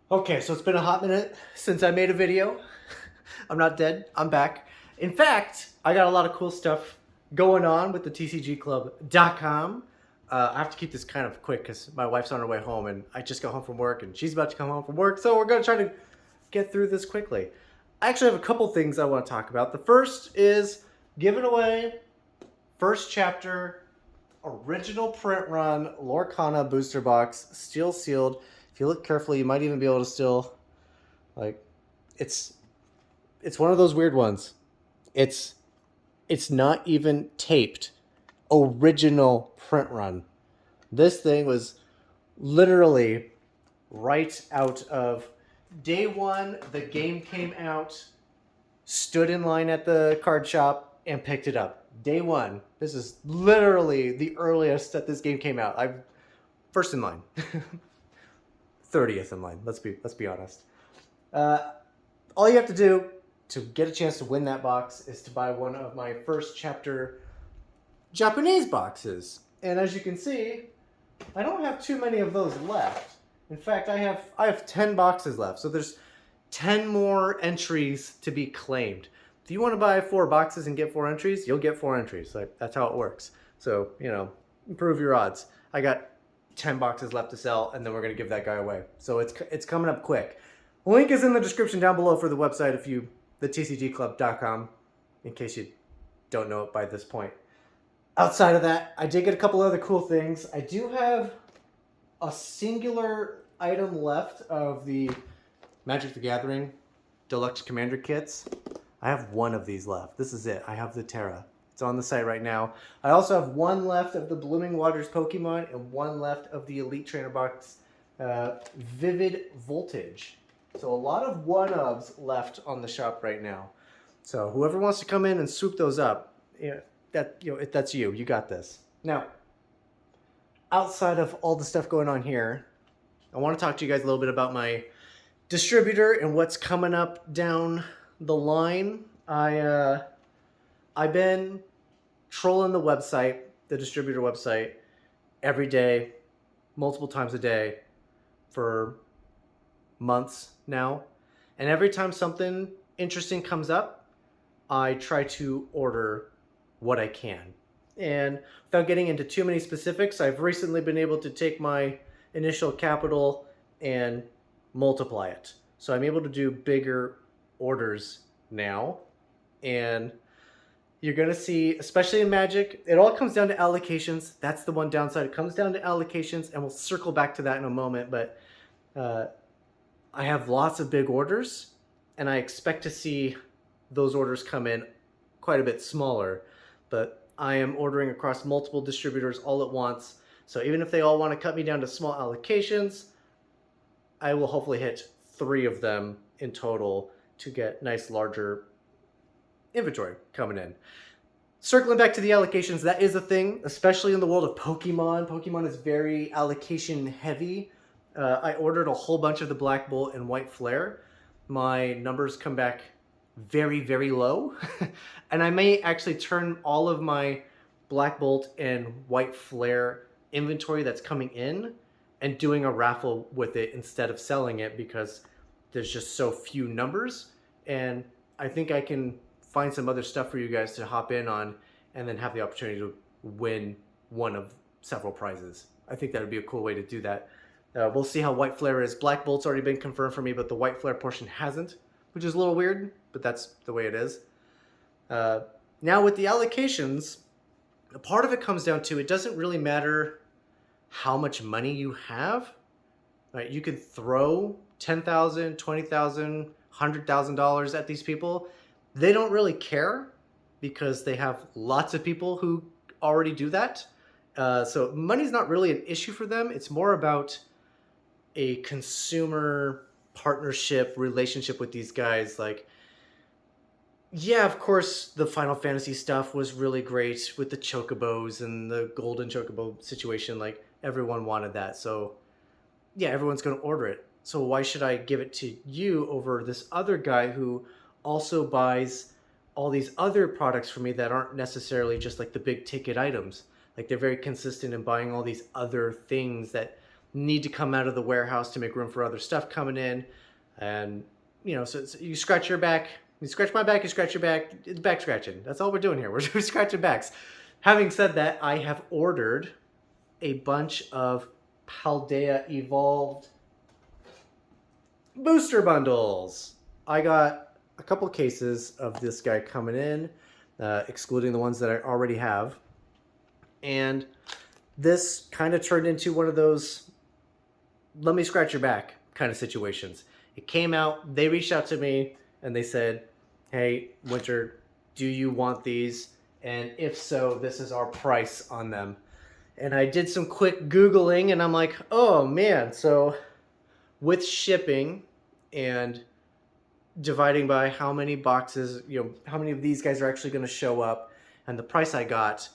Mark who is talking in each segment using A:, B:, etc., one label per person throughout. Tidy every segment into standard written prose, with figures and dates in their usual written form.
A: Okay, so it's been a hot minute since I made a video. I'm not dead. I'm back. In fact, I got a lot of cool stuff going on with the TCGclub.com. I have to keep this kind of quick because my wife's on her way home and I just got home from work and she's about to come home from work. So we're going to try to get through this quickly. I actually have a couple things I want to talk about. The first is giving away first chapter original print run Lorcana booster box, steel sealed. If you look carefully, you might even be able to still, like, it's it's one of those weird ones. It's it's not even taped. Original print run. This thing was literally right out of day one. The game came out, stood in line at the card shop, and picked it up. Day one. This is literally the earliest that this game came out. I'm first in line. 30th in line. Let's be honest. Uh, all you have to do to get a chance to win that box is to buy one of my first chapter Japanese boxes. And as you can see, I don't have too many of those left. In fact, I have 10 boxes left. So there's 10 more entries to be claimed. If you want to buy 4 boxes and get 4 entries, you'll get 4 entries. Like, that's how it works. So, improve your odds. I got 10 boxes left to sell, and then we're going to give that guy away. So it's coming up quick. Link is in the description down below for the website the tcgclub.com, in case you don't know it by this point. Outside of that, I did get a couple other cool things. I do have a singular item left of the Magic the Gathering Deluxe Commander kits. I have one of these left. This is it. I have the Terra. It's on the site right now. I also have one left of the Blooming Waters Pokemon and one left of the Elite Trainer Box Vivid Voltage. So a lot of one-ofs left on the shop right now. So whoever wants to come in and swoop those up, if that's you. You got this. Now, outside of all the stuff going on here, I want to talk to you guys a little bit about my distributor and what's coming up down the line. I've been trolling the website, the distributor website, every day, multiple times a day for months now. And every time something interesting comes up, I try to order what I can. And without getting into too many specifics, I've recently been able to take my initial capital and multiply it. So I'm able to do bigger orders now. And you're going to see, especially in Magic, it all comes down to allocations. That's the one downside. It comes down to allocations, and we'll circle back to that in a moment. But I have lots of big orders, and I expect to see those orders come in quite a bit smaller. But I am ordering across multiple distributors all at once. So even if they all want to cut me down to small allocations, I will hopefully hit 3 of them in total to get nice larger inventory coming in. Circling back to the allocations, that is a thing, especially in the world of Pokemon. Pokemon is very allocation heavy. I ordered a whole bunch of the Black Bolt and White Flare. My numbers come back very, very low. And I may actually turn all of my Black Bolt and White Flare inventory that's coming in and doing a raffle with it instead of selling it, because there's just so few numbers. And I think I can find some other stuff for you guys to hop in on and then have the opportunity to win one of several prizes. I think that would be a cool way to do that. We'll see how White Flare is. Black Bolt's already been confirmed for me, but the White Flare portion hasn't, which is a little weird, but that's the way it is. Now with the allocations, a part of it comes down to, it doesn't really matter how much money you have. Right? You can throw $10,000, $20,000, $100,000 at these people. They don't really care because they have lots of people who already do that. So money's not really an issue for them. It's more about a consumer partnership relationship with these guys. Like, yeah, of course, the Final Fantasy stuff was really great with the chocobos and the golden chocobo situation. Like, everyone wanted that. So, yeah, everyone's going to order it. So why should I give it to you over this other guy who also buys all these other products for me that aren't necessarily just like the big ticket items? Like, they're very consistent in buying all these other things that need to come out of the warehouse to make room for other stuff coming in. And, so you scratch your back, you scratch my back, you scratch your back, it's back scratching. That's all we're doing here. We're scratching backs. Having said that, I have ordered a bunch of Paldea Evolved booster bundles. I got a couple cases of this guy coming in, excluding the ones that I already have. And this kind of turned into one of those let me scratch your back kind of situations. It came out, they reached out to me and they said, hey, Winter, do you want these? And if so, this is our price on them. And I did some quick Googling and I'm like, oh man, so with shipping and dividing by how many boxes, how many of these guys are actually going to show up and the price I got,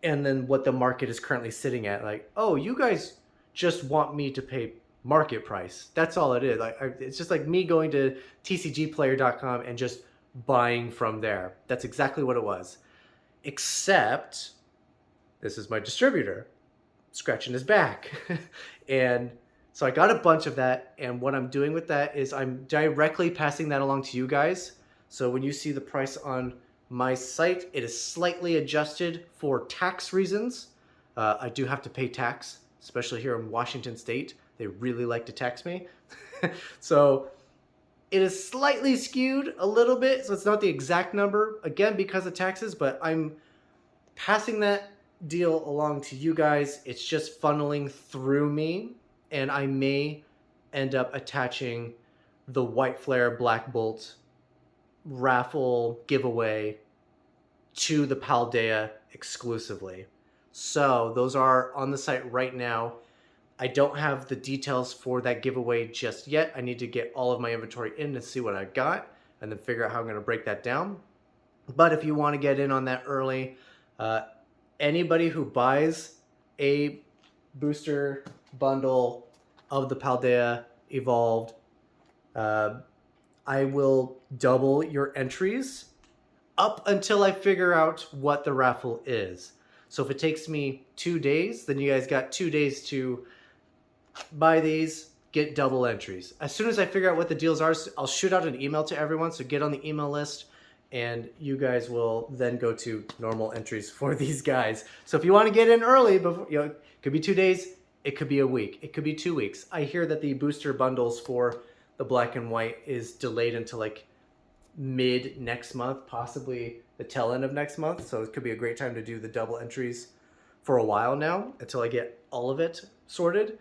A: and then what the market is currently sitting at, like, oh, you guys just want me to pay market price. That's all it is. It's just like me going to tcgplayer.com and just buying from there. That's exactly what it was. Except this is my distributor scratching his back. And so I got a bunch of that. And what I'm doing with that is I'm directly passing that along to you guys. So when you see the price on my site, it is slightly adjusted for tax reasons. I do have to pay tax, especially here in Washington State. They really like to tax me. So it is slightly skewed a little bit. So it's not the exact number, again, because of taxes, but I'm passing that deal along to you guys. It's just funneling through me, and I may end up attaching the White Flare Black Bolt raffle giveaway to the Paldea exclusively. So those are on the site right now. I don't have the details for that giveaway just yet. I need to get all of my inventory in to see what I got and then figure out how I'm going to break that down. But if you want to get in on that early, anybody who buys a booster bundle of the Paldea Evolved, I will double your entries up until I figure out what the raffle is. So if it takes me 2 days, then you guys got 2 days to buy these, get double entries. As soon as I figure out what the deals are, I'll shoot out an email to everyone, so get on the email list, and you guys will then go to normal entries for these guys. So if you want to get in early, before, it could be 2 days, it could be a week, it could be 2 weeks. I hear that the booster bundles for the black and white is delayed until like mid next month, possibly the tail end of next month. So it could be a great time to do the double entries for a while now until I get all of it sorted.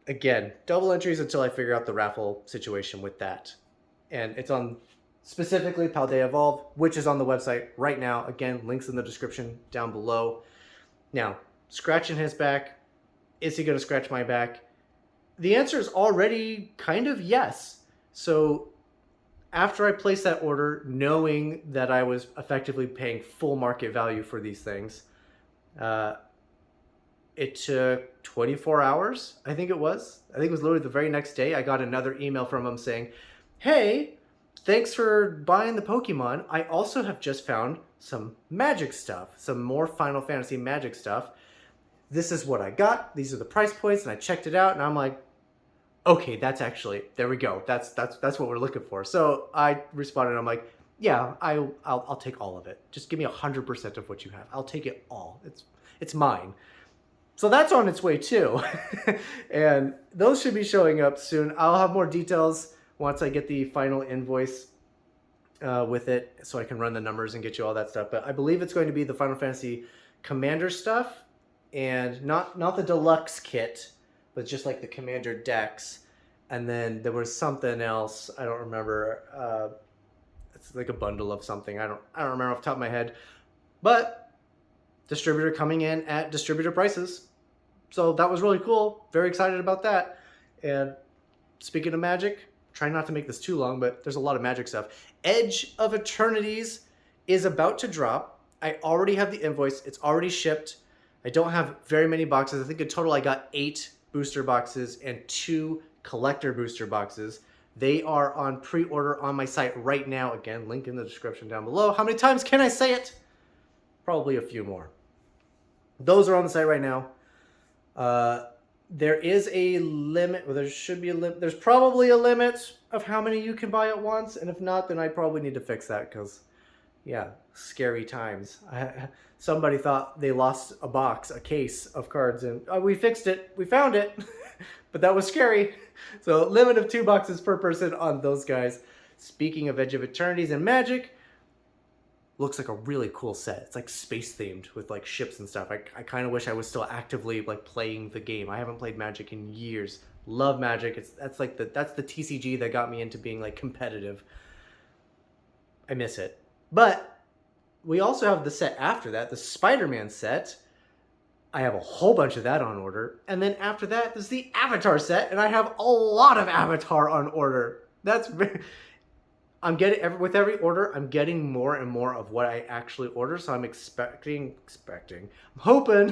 A: Again, double entries until I figure out the raffle situation with that. And it's on specifically Paldea Evolved, which is on the website right now. Again, links in the description down below. Now, scratching his back, is he going to scratch my back? The answer is already kind of yes. So after I placed that order, knowing that I was effectively paying full market value for these things, it took 24 hours, I think it was. I think it was literally the very next day. I got another email from him saying, hey, thanks for buying the Pokemon. I also have just found some magic stuff, some more Final Fantasy magic stuff. This is what I got. These are the price points. And I checked it out and I'm like, okay, that's actually, there we go. That's what we're looking for. So I responded, I'm like, yeah, I'll take all of it. Just give me 100% of what you have. I'll take it all. It's mine. So that's on its way too. And those should be showing up soon. I'll have more details once I get the final invoice with it, so I can run the numbers and get you all that stuff. But I believe it's going to be the Final Fantasy Commander stuff, and not the deluxe kit, but just like the Commander decks. And then there was something else, I don't remember. It's like a bundle of something. I don't remember off the top of my head. But distributor coming in at distributor prices. So that was really cool. Very excited about that. And speaking of magic, trying not to make this too long, but there's a lot of magic stuff. Edge of Eternities is about to drop. I already have the invoice. It's already shipped. I don't have very many boxes. I think in total I got 8 booster boxes and 2 collector booster boxes. They are on pre-order on my site right now. Again, link in the description down below. How many times can I say it? Probably a few more. Those are on the site right now. There is a limit, or there should be a limit. There's probably a limit of how many you can buy at once, and if not, then I probably need to fix that because, yeah, scary times. Somebody thought they lost a case of cards, and we fixed it. We found it, but that was scary. So limit of 2 boxes per person on those guys. Speaking of Edge of Eternities and Magic, looks like a really cool set. It's like space themed with like ships and stuff. I kind of wish I was still actively like playing the game. I haven't played Magic in years. Love Magic. That's the TCG that got me into being like competitive. I miss it. But we also have the set after that, the Spider-Man set. I have a whole bunch of that on order. And then after that, there's the Avatar set, and I have a lot of Avatar on order. That's very... I'm getting with every order, I'm getting more and more of what I actually order. So I'm I'm hoping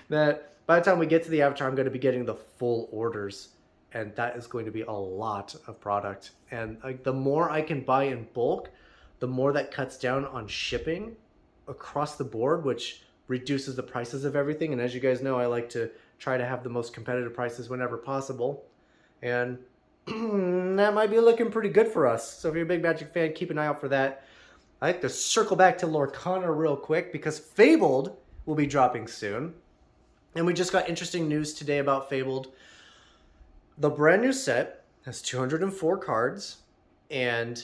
A: that by the time we get to the Avatar, I'm going to be getting the full orders, and that is going to be a lot of product. And like the more I can buy in bulk, the more that cuts down on shipping across the board, which reduces the prices of everything. And as you guys know, I like to try to have the most competitive prices whenever possible, and that might be looking pretty good for us. So if you're a big Magic fan, keep an eye out for that. I like to circle back to Lorcana real quick because Fabled will be dropping soon. And we just got interesting news today about Fabled. The brand new set has 204 cards, and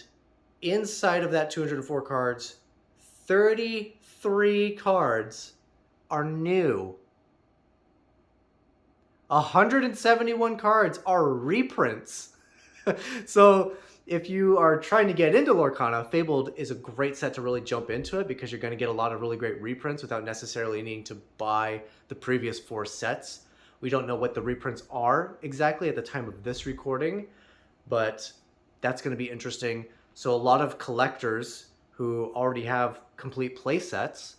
A: inside of that 204 cards, 33 cards are new. 171 cards are reprints. So if you are trying to get into Lorcana, Fabled is a great set to really jump into it because you're going to get a lot of really great reprints without necessarily needing to buy the previous 4 sets. We don't know what the reprints are exactly at the time of this recording, but that's going to be interesting. So a lot of collectors who already have complete play sets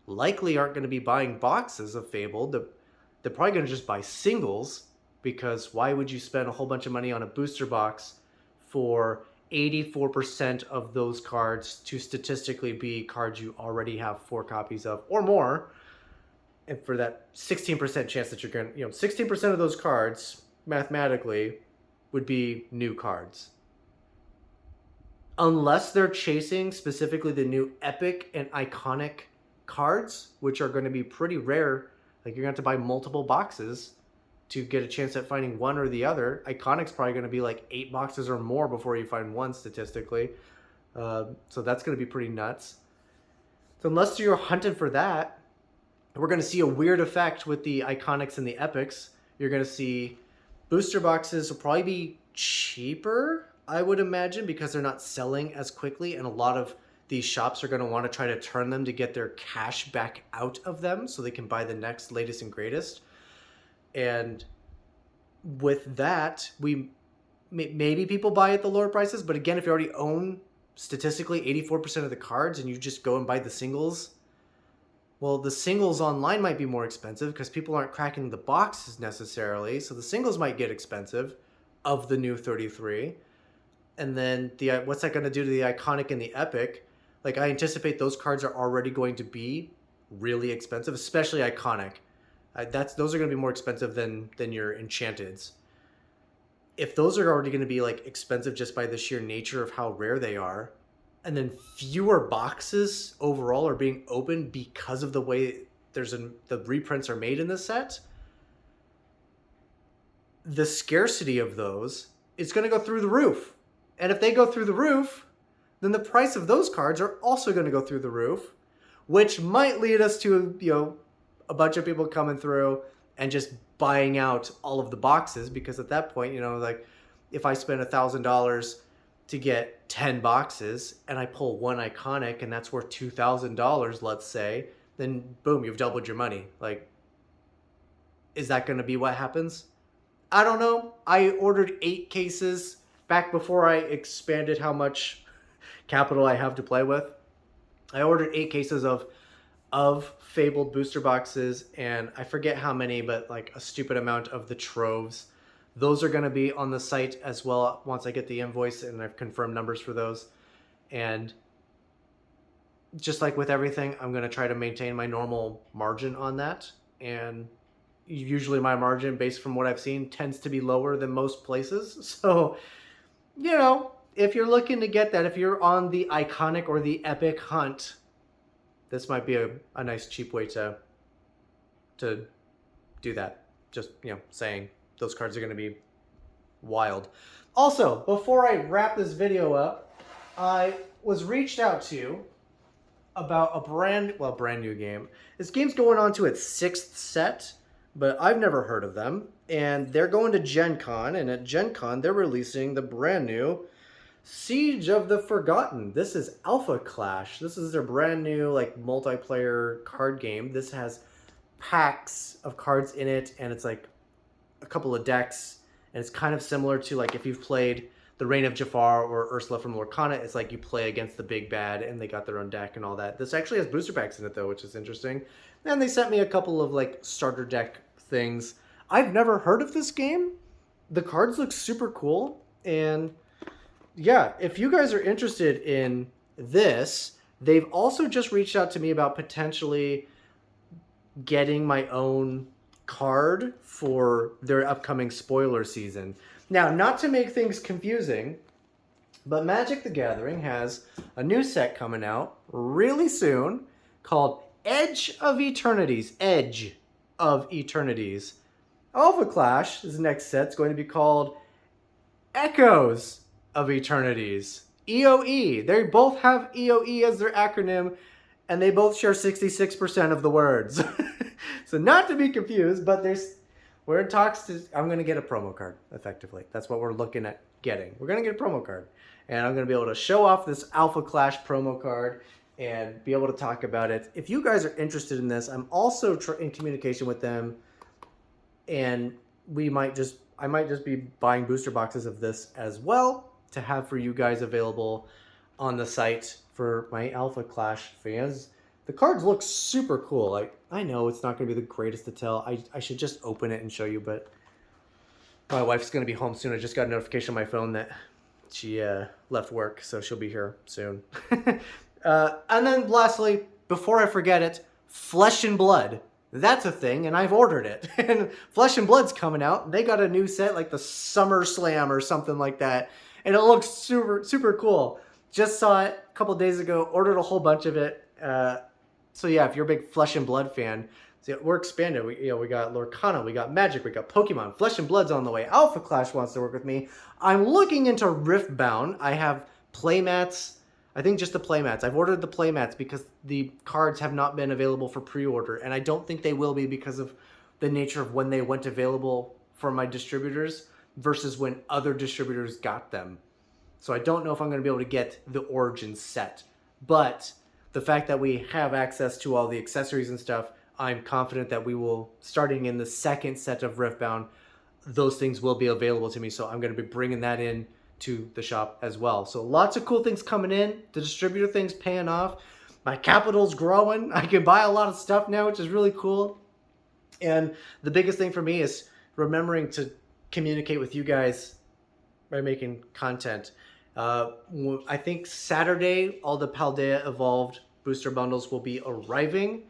A: likely aren't going to be buying boxes of Fabled. They're probably going to just buy singles, because why would you spend a whole bunch of money on a booster box for 84% of those cards to statistically be cards you already have 4 copies of or more, and for that 16% chance that you're going to, 16% of those cards mathematically would be new cards. Unless they're chasing specifically the new epic and iconic cards, which are going to be pretty rare. Like, you're going to have to buy multiple boxes to get a chance at finding one or the other. Iconic's probably going to be like 8 boxes or more before you find one statistically. So that's going to be pretty nuts. So unless you're hunting for that, we're going to see a weird effect with the Iconics and the Epics. You're going to see booster boxes will probably be cheaper, I would imagine, because they're not selling as quickly, and a lot of these shops are going to want to try to turn them to get their cash back out of them so they can buy the next latest and greatest. And with that, maybe people buy at the lower prices, but again, if you already own statistically 84% of the cards and you just go and buy the singles, well, the singles online might be more expensive because people aren't cracking the boxes necessarily, so the singles might get expensive of the new 33. And then what's that going to do to the Iconic and the Epic? Like, I anticipate those cards are already going to be really expensive, especially Iconic. Those are going to be more expensive than your Enchanteds. If those are already going to be like expensive just by the sheer nature of how rare they are, and then fewer boxes overall are being opened because of the way the reprints are made in this set, the scarcity of those is going to go through the roof. And if they go through the roof, then the price of those cards are also going to go through the roof, which might lead us to, a bunch of people coming through and just buying out all of the boxes, because at that point, like, if I spend $1,000 to get 10 boxes and I pull one Iconic and that's worth $2,000, let's say, then boom, you've doubled your money. Like, is that going to be what happens? I don't know. I ordered 8 cases back before I expanded how much capital I have to play with. I ordered 8 cases of Fabled booster boxes, and I forget how many, but like a stupid amount of the troves. Those are going to be on the site as well once I get the invoice and I've confirmed numbers for those. And just like with everything, I'm going to try to maintain my normal margin on that. And usually my margin, based from what I've seen, tends to be lower than most places. So, you know, if you're looking to get that, if you're on the iconic or the epic hunt, this might be a nice cheap way to do that. Just, you know, saying those cards are going to be wild. Also, before I wrap this video up, I was reached out to about a brand new game. This game's going on to its 6th set, but I've never heard of them. And they're going to Gen Con, and at Gen Con, they're releasing the brand new Siege of the Forgotten. This is Alpha Clash. This is their brand new like multiplayer card game. This has packs of cards in it, and it's like a couple of decks, and it's kind of similar to like if you've played the Reign of Jafar or Ursula from Lorcana. It's like you play against the big bad, and they got their own deck and all that. This actually has booster packs in it though, which is interesting. And they sent me a couple of like starter deck things. I've never heard of this game. The cards look super cool, and yeah, if you guys are interested in this, they've also just reached out to me about potentially getting my own card for their upcoming spoiler season. Now, not to make things confusing, but Magic the Gathering has a new set coming out really soon called Edge of Eternities. Edge of Eternities. Alpha Clash, this next set's going to be called Echoes of Eternities. EOE. They both have EOE as their acronym, and they both share 66% of the words. So not to be confused, but we're in talks I'm going to get a promo card, effectively. That's what we're looking at getting. We're going to get a promo card. And I'm going to be able to show off this Alpha Clash promo card and be able to talk about it. If you guys are interested in this, I'm also in communication with them. And I might just be buying booster boxes of this as well to have for you guys available on the site for my Alpha Clash fans. The cards look super cool. Like, I know it's not going to be the greatest to tell. I should just open it and show you, but my wife's going to be home soon. I just got a notification on my phone that she left work, so she'll be here soon. And then lastly, before I forget it, Flesh and Blood. That's a thing, and I've ordered it. And Flesh and Blood's coming out. They got a new set, like the Summer Slam or something like that. And it looks super, super cool. Just saw it a couple days ago, ordered a whole bunch of it. So yeah, if you're a big Flesh and Blood fan, so we're expanded. We got Lorcana, we got Magic, we got Pokemon. Flesh and Blood's on the way. Alpha Clash wants to work with me. I'm looking into Riftbound. I have playmats. I think just the playmats. I've ordered the playmats because the cards have not been available for pre-order, and I don't think they will be because of the nature of when they went available for my distributors versus when other distributors got them. So I don't know if I'm going to be able to get the Origin set, but the fact that we have access to all the accessories and stuff, I'm confident that we will, starting in the 2nd set of Riftbound, those things will be available to me. So I'm going to be bringing that in to the shop as well. So lots of cool things coming in. The distributor thing's paying off. My capital's growing. I can buy a lot of stuff now, which is really cool. And the biggest thing for me is remembering to communicate with you guys by making content. I think Saturday, all the Paldea Evolved booster bundles will be arriving.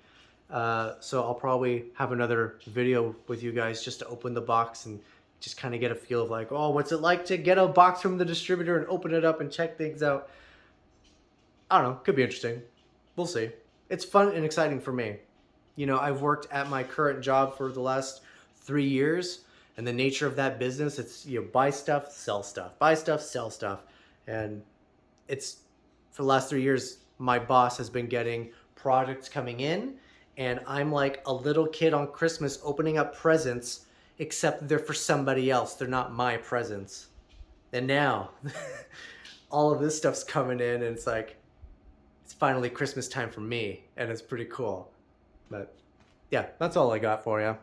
A: So I'll probably have another video with you guys just to open the box and just kind of get a feel of like, oh, what's it like to get a box from the distributor and open it up and check things out. I don't know. Could be interesting. We'll see. It's fun and exciting for me. You know, I've worked at my current job for the last 3 years, and the nature of that business, it's, you know, buy stuff, sell stuff, buy stuff, sell stuff. And it's, for the last 3 years, my boss has been getting products coming in, and I'm like a little kid on Christmas opening up presents, except they're for somebody else. They're not my presents. And now all of this stuff's coming in, and it's like, it's finally Christmas time for me, and it's pretty cool. But yeah, that's all I got for you.